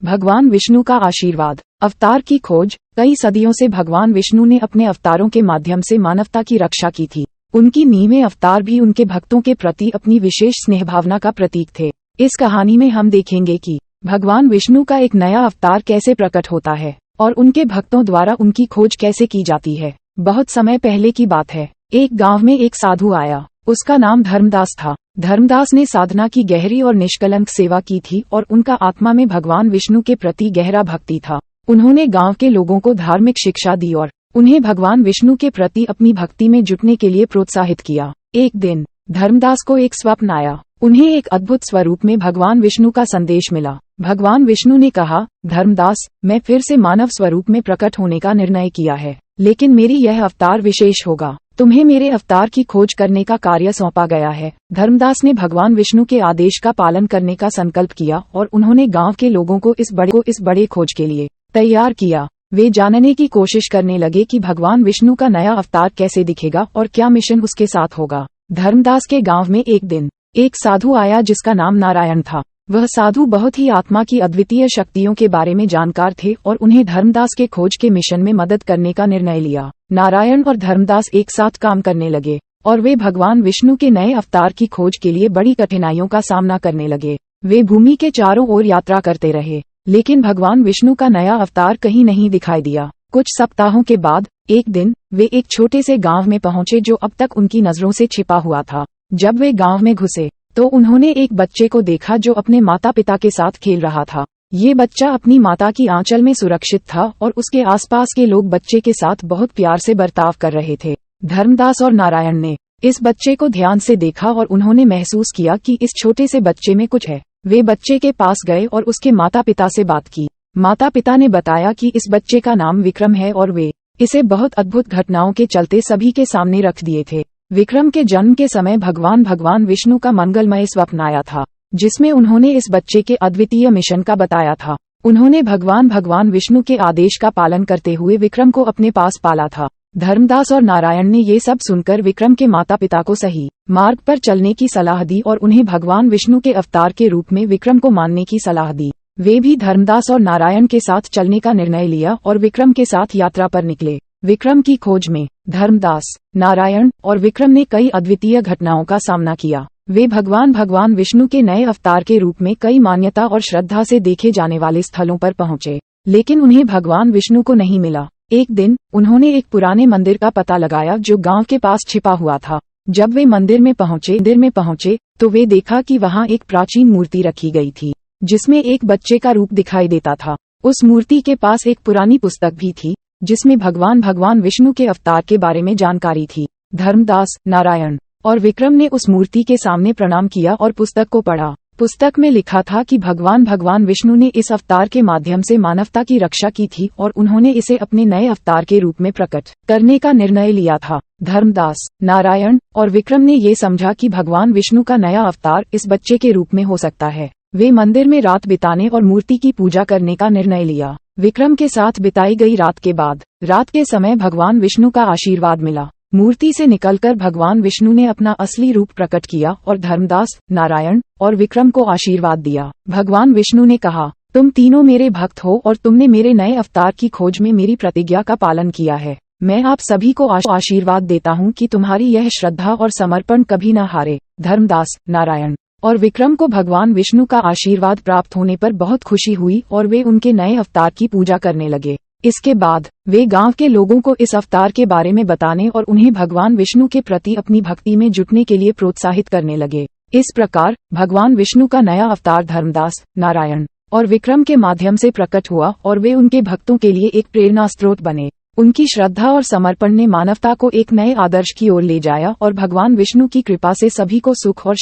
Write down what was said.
भगवान विष्णु का आशीर्वाद। अवतार की खोज। कई सदियों से भगवान विष्णु ने अपने अवतारों के माध्यम से मानवता की रक्षा की थी। उनकी नीवें अवतार भी उनके भक्तों के प्रति अपनी विशेष स्नेह भावना का प्रतीक थे। इस कहानी में हम देखेंगे कि भगवान विष्णु का एक नया अवतार कैसे प्रकट होता है और उनके भक्तों द्वारा उनकी खोज कैसे की जाती है। बहुत समय पहले की बात है। एक गांव में एक साधु आया। उसका नाम धर्मदास था। धर्मदास ने साधना की गहरी और निष्कलंक सेवा की थी और उनका आत्मा में भगवान विष्णु के प्रति गहरा भक्ति था। उन्होंने गांव के लोगों को धार्मिक शिक्षा दी और उन्हें भगवान विष्णु के प्रति अपनी भक्ति में जुटने के लिए प्रोत्साहित किया। एक दिन धर्मदास को एक स्वप्न आया। उन्हें एक अद्भुत स्वरूप में भगवान विष्णु का संदेश मिला। भगवान विष्णु ने कहा, धर्मदास, मैं फिर से मानव स्वरूप में प्रकट होने का निर्णय किया है, लेकिन मेरी यह अवतार विशेष होगा। तुम्हें मेरे अवतार की खोज करने का कार्य सौंपा गया है। धर्मदास ने भगवान विष्णु के आदेश का पालन करने का संकल्प किया और उन्होंने गांव के लोगों को इस बड़े खोज के लिए तैयार किया। वे जानने की कोशिश करने लगे कि भगवान विष्णु का नया अवतार कैसे दिखेगा और क्या मिशन उसके साथ होगा। धर्मदास के गांव में एक दिन एक साधु आया जिसका नाम नारायण था। वह साधु बहुत ही आत्मा की अद्वितीय शक्तियों के बारे में जानकार थे और उन्हें धर्मदास के खोज के मिशन में मदद करने का निर्णय लिया। नारायण और धर्मदास एक साथ काम करने लगे और वे भगवान विष्णु के नए अवतार की खोज के लिए बड़ी कठिनाइयों का सामना करने लगे। वे भूमि के चारों ओर यात्रा करते रहे, लेकिन भगवान विष्णु का नया अवतार कहीं नहीं दिखाई दिया। कुछ सप्ताहों के बाद एक दिन वे एक छोटे से गांव में पहुंचे जो अब तक उनकी नजरों से छिपा हुआ था। जब वे गांव में घुसे तो उन्होंने एक बच्चे को देखा जो अपने माता पिता के साथ खेल रहा था। ये बच्चा अपनी माता की आंचल में सुरक्षित था और उसके आसपास के लोग बच्चे के साथ बहुत प्यार से बर्ताव कर रहे थे। धर्मदास और नारायण ने इस बच्चे को ध्यान से देखा और उन्होंने महसूस किया कि इस छोटे से बच्चे में कुछ है। वे बच्चे के पास गए और उसके माता पिता से बात की। माता पिता ने बताया कि इस बच्चे का नाम विक्रम है और वे इसे बहुत अद्भुत घटनाओं के चलते सभी के सामने रख दिए थे। विक्रम के जन्म के समय भगवान विष्णु का मंगलमय स्वप्न आया था, जिसमें उन्होंने इस बच्चे के अद्वितीय मिशन का बताया था। उन्होंने भगवान विष्णु के आदेश का पालन करते हुए विक्रम को अपने पास पाला था। धर्मदास और नारायण ने ये सब सुनकर विक्रम के माता पिता को सही मार्ग पर चलने की सलाह दी और उन्हें भगवान विष्णु के अवतार के रूप में विक्रम को मानने की सलाह दी। वे भी धर्मदास और नारायण के साथ चलने का निर्णय लिया और विक्रम के साथ यात्रा पर निकले। विक्रम की खोज में धर्मदास, नारायण और विक्रम ने कई अद्वितीय घटनाओं का सामना किया। वे भगवान विष्णु के नए अवतार के रूप में कई मान्यता और श्रद्धा से देखे जाने वाले स्थलों पर पहुंचे, लेकिन उन्हें भगवान विष्णु को नहीं मिला। एक दिन उन्होंने एक पुराने मंदिर का पता लगाया जो गांव के पास छिपा हुआ था। जब वे मंदिर में पहुंचे तो वे देखा कि वहां एक प्राचीन मूर्ति रखी गई थी, जिसमें एक बच्चे का रूप दिखाई देता था। उस मूर्ति के पास एक पुरानी पुस्तक भी थी, जिसमें भगवान विष्णु के अवतार के बारे में जानकारी थी। धर्मदास, नारायण और विक्रम ने उस मूर्ति के सामने प्रणाम किया और पुस्तक को पढ़ा। पुस्तक में लिखा था कि भगवान विष्णु ने इस अवतार के माध्यम से मानवता की रक्षा की थी और उन्होंने इसे अपने नए अवतार के रूप में प्रकट करने का निर्णय लिया था। धर्मदास, नारायण और विक्रम ने ये समझा कि भगवान विष्णु का नया अवतार इस बच्चे के रूप में हो सकता है। वे मंदिर में रात बिताने और मूर्ति की पूजा करने का निर्णय लिया। विक्रम के साथ बिताई गई रात के बाद रात के समय भगवान विष्णु का आशीर्वाद मिला। मूर्ति से निकलकर भगवान विष्णु ने अपना असली रूप प्रकट किया और धर्मदास, नारायण और विक्रम को आशीर्वाद दिया। भगवान विष्णु ने कहा, तुम तीनों मेरे भक्त हो और तुमने मेरे नए अवतार की खोज में मेरी प्रतिज्ञा का पालन किया है। मैं आप सभी को आशीर्वाद देता हूँ कि तुम्हारी यह श्रद्धा और समर्पण कभी न हारे। धर्मदास, नारायण और विक्रम को भगवान विष्णु का आशीर्वाद प्राप्त होने पर बहुत खुशी हुई और वे उनके नए अवतार की पूजा करने लगे। इसके बाद वे गांव के लोगों को इस अवतार के बारे में बताने और उन्हें भगवान विष्णु के प्रति अपनी भक्ति में जुटने के लिए प्रोत्साहित करने लगे। इस प्रकार भगवान विष्णु का नया अवतार धर्मदास, नारायण और विक्रम के माध्यम से प्रकट हुआ और वे उनके भक्तों के लिए एक प्रेरणा स्रोत बने। उनकी श्रद्धा और समर्पण ने मानवता को एक नए आदर्श की ओर ले जाया और भगवान विष्णु की कृपा से सभी को सुख और